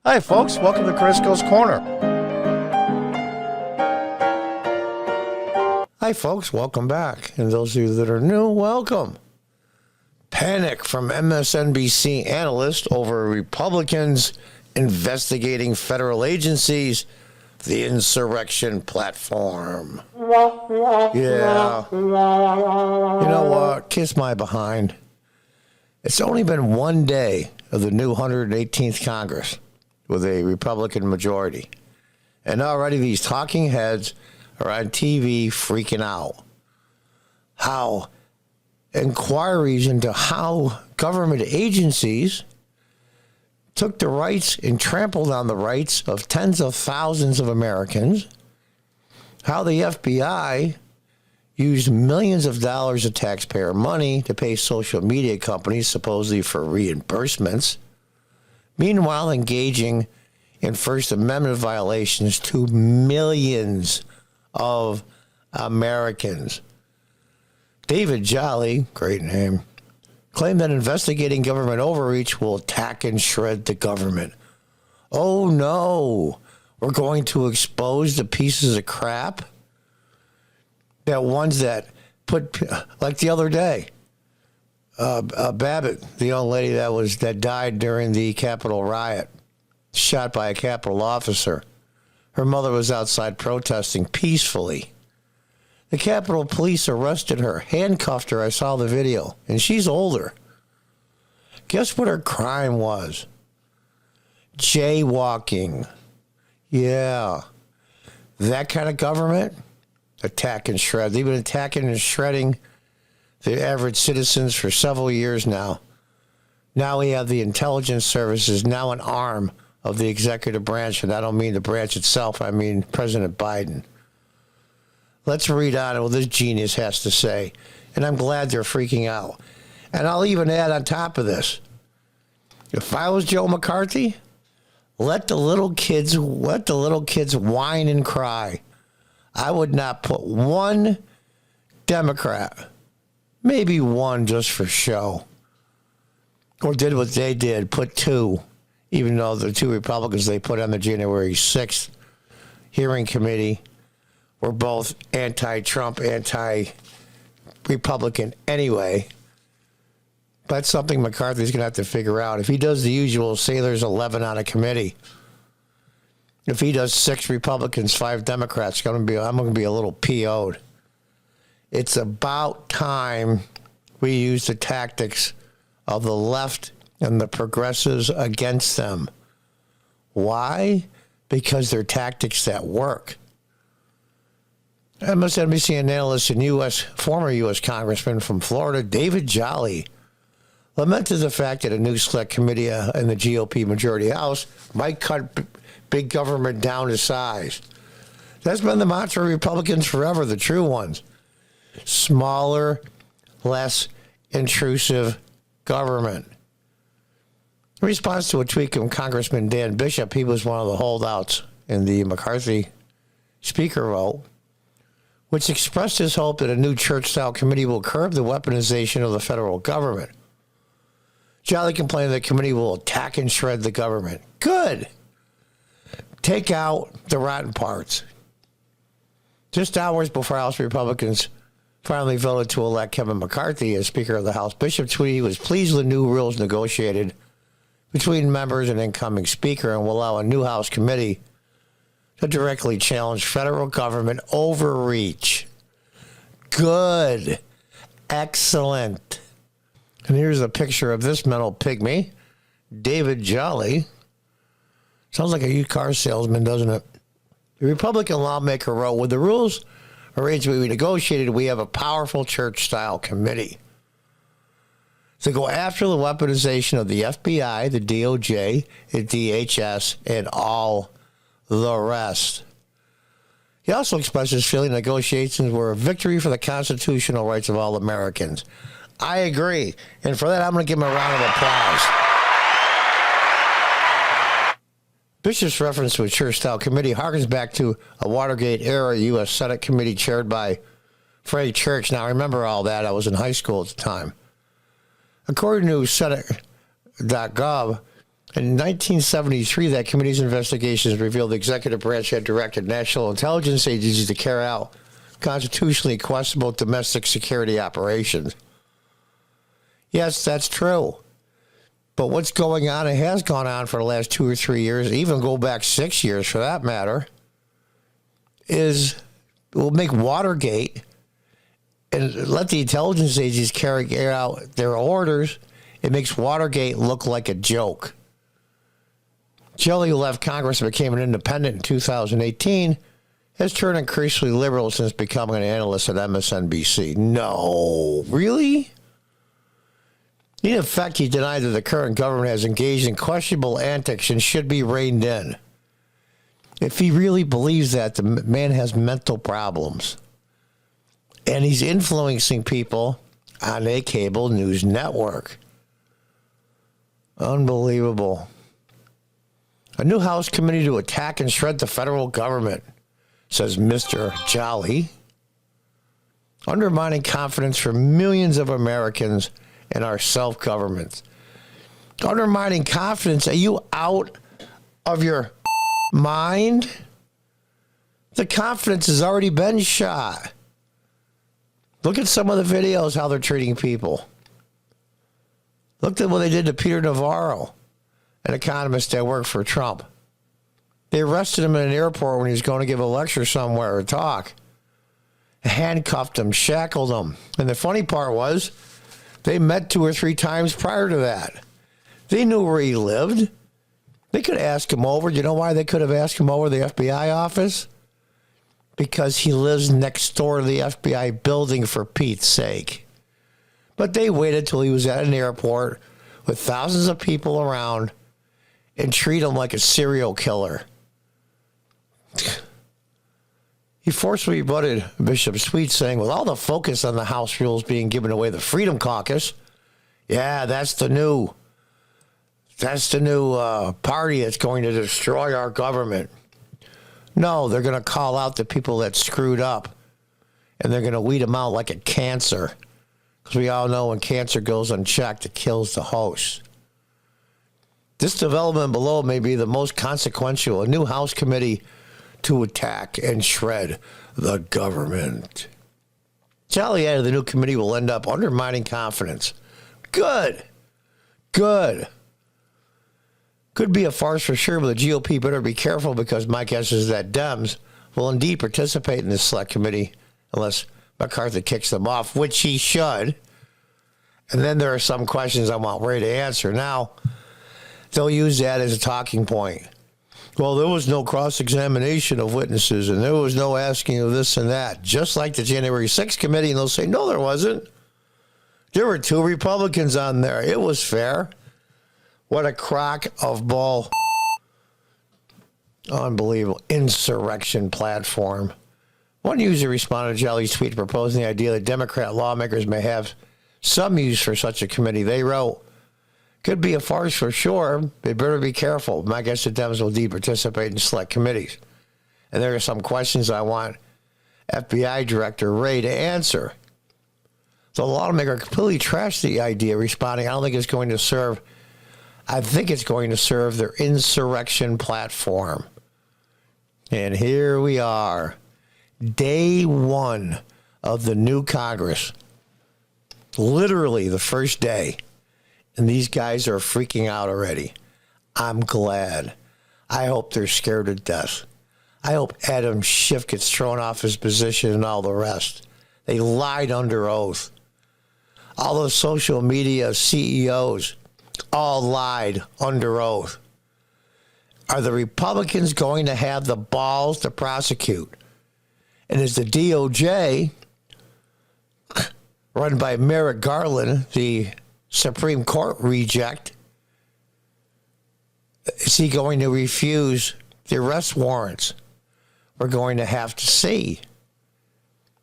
Hi, folks. Welcome to Crisco's Corner. Hi, folks. Welcome back. And those of you that are new, welcome. Panic from MSNBC analyst over Republicans investigating federal agencies, the insurrection platform. Yeah. You know what? Kiss my behind. It's only been one day of the new 118th Congress with a Republican majority. And already these talking heads are on TV freaking out. How inquiries into how government agencies took the rights and trampled on the rights of tens of thousands of Americans, how the FBI used millions of dollars of taxpayer money to pay social media companies supposedly for reimbursements, meanwhile engaging in First Amendment violations to millions of Americans. David Jolly, great name, claimed that investigating government overreach will attack and shred the government. Oh no, we're going to expose the pieces of crap. That ones that put, like the other day, Babbitt, the young lady that died during the Capitol riot, shot by a Capitol officer. Her mother was outside protesting peacefully. The Capitol Police arrested her, handcuffed her. I saw the video, and she's older. Guess what her crime was? Jaywalking. Yeah. That kind of government? Attack and shred. They've been attacking and shredding the average citizens for several years now. Now we have the intelligence services, now an arm of the executive branch, and I don't mean the branch itself, I mean President Biden. Let's read on what this genius has to say, and I'm glad they're freaking out. And I'll even add on top of this, if I was Joe McCarthy, let the little kids whine and cry. I would not put one Democrat, maybe one just for show, or did what they did, put two, even though the two Republicans they put on the January 6th hearing committee were both anti-Trump, anti-Republican anyway. That's something McCarthy's going to have to figure out. If he does the usual, say there's 11 on a committee, if he does 6 Republicans, 5 Democrats, I'm going to be a little PO'd. It's about time we use the tactics of the left and the progressives against them. Why? Because they're tactics that work. MSNBC analyst and former U.S. Congressman from Florida, David Jolly, lamented the fact that a new select committee in the GOP majority House might cut big government down to size. That's been the mantra of Republicans forever, the true ones. Smaller, less intrusive government. In response to a tweet from Congressman Dan Bishop, he was one of the holdouts in the McCarthy speaker vote, which expressed his hope that a new church-style committee will curb the weaponization of the federal government. Jolly complained the committee will attack and shred the government. Good. Take out the rotten parts. Just hours before House Republicans finally voted to elect Kevin McCarthy as Speaker of the House, Bishop tweeted he was pleased with the new rules negotiated between members and incoming Speaker and will allow a new House committee to directly challenge federal government overreach. Good. Excellent. And here's a picture of this mental pygmy, David Jolly. Sounds like a used car salesman, doesn't it? The Republican lawmaker wrote, with the rules arrangement we negotiated, we have a powerful church-style committee to go after the weaponization of the FBI, the DOJ, the DHS, and all the rest. He also expressed his feeling negotiations were a victory for the constitutional rights of all Americans. I agree. And for that, I'm going to give him a round of applause. Bishop's reference to a church-style committee harkens back to a Watergate-era U.S. Senate committee chaired by Freddie Church. Now, I remember all that. I was in high school at the time. According to Senate.gov, In 1973, that committee's investigations revealed the executive branch had directed national intelligence agencies to carry out constitutionally questionable domestic security operations. Yes, that's true. But what's going on, it has gone on for the last 2 or 3 years, even go back 6 years for that matter, is we'll make Watergate and let the intelligence agencies carry out their orders. It makes Watergate look like a joke. Jelly, who left Congress and became an independent in 2018, has turned increasingly liberal since becoming an analyst at MSNBC. No, really? In effect, he denied that the current government has engaged in questionable antics and should be reined in. If he really believes that, the man has mental problems. And he's influencing people on a cable news network. Unbelievable. A new House committee to attack and shred the federal government, says Mr. Jolly. Undermining confidence for millions of Americans in our self-government. Undermining confidence? Are you out of your mind? The confidence has already been shot. Look at some of the videos, how they're treating people. Look at what they did to Peter Navarro, an economist that worked for Trump. They arrested him in an airport when he was going to give a lecture somewhere or talk. Handcuffed him, shackled him. And the funny part was, they met 2 or 3 times prior to that. They knew where he lived. They could ask him over. You know why they could have asked him over the FBI office? Because he lives next door to the FBI building, for Pete's sake. But they waited till he was at an airport with thousands of people around and treat him like a serial killer. He forcefully rebutted Bishop Sweet, saying, with all the focus on the House rules being given away the Freedom Caucus, yeah, that's the new party that's going to destroy our government. No, they're going to call out the people that screwed up, and they're going to weed them out like a cancer. Because we all know when cancer goes unchecked, it kills the host. This development below may be the most consequential. A new House committee to attack and shred the government. Jolly added the new committee will end up undermining confidence. Good. Could be a farce for sure, but the GOP better be careful, because my guess is that Dems will indeed participate in this select committee unless McCarthy kicks them off, which he should. And then there are some questions I want Ray to answer. Now, they'll use that as a talking point. Well, there was no cross-examination of witnesses, and there was no asking of this and that, just like the January 6th committee, and they'll say, no, there wasn't. There were 2 Republicans on there. It was fair. What a crock of bull. Unbelievable. Insurrection platform. One user responded to Jolly's tweet proposing the idea that Democrat lawmakers may have some use for such a committee. They wrote, could be a farce for sure. They better be careful. My guess is the Dems will indeed participate in select committees. And there are some questions I want FBI Director Ray to answer. So the lawmaker completely trashed the idea, responding, I think it's going to serve their insurrection platform. And here we are. Day 1 of the new Congress. Literally the first day. And these guys are freaking out already. I'm glad. I hope they're scared to death. I hope Adam Schiff gets thrown off his position and all the rest. They lied under oath. All those social media CEOs all lied under oath. Are the Republicans going to have the balls to prosecute? And is the DOJ, run by Merrick Garland, the Supreme Court reject, is he going to refuse the arrest warrants? We're going to have to see.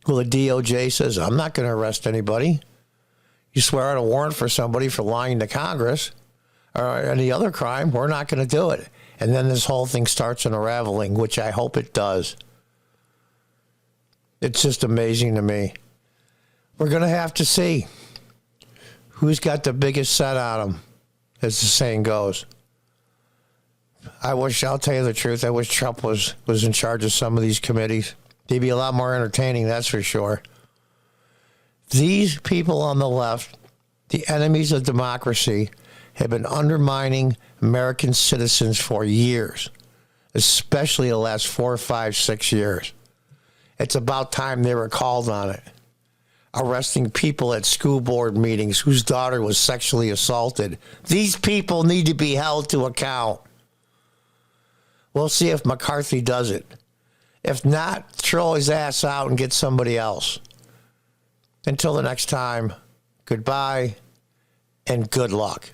Well, the DOJ says, I'm not going to arrest anybody. You swear out a warrant for somebody for lying to Congress or any other crime, we're not going to do it. And then this whole thing starts unraveling, which I hope it does. It's just amazing to me. We're going to have to see who's got the biggest set on them, as the saying goes. I'll tell you the truth, I wish Trump was in charge of some of these committees. They'd be a lot more entertaining, that's for sure. These people on the left, the enemies of democracy, have been undermining American citizens for years, especially the last 4, 5, 6 years. It's about time they were called on it. Arresting people at school board meetings whose daughter was sexually assaulted. These people need to be held to account. We'll see if McCarthy does it. If not, throw his ass out and get somebody else. Until the next time, goodbye and good luck.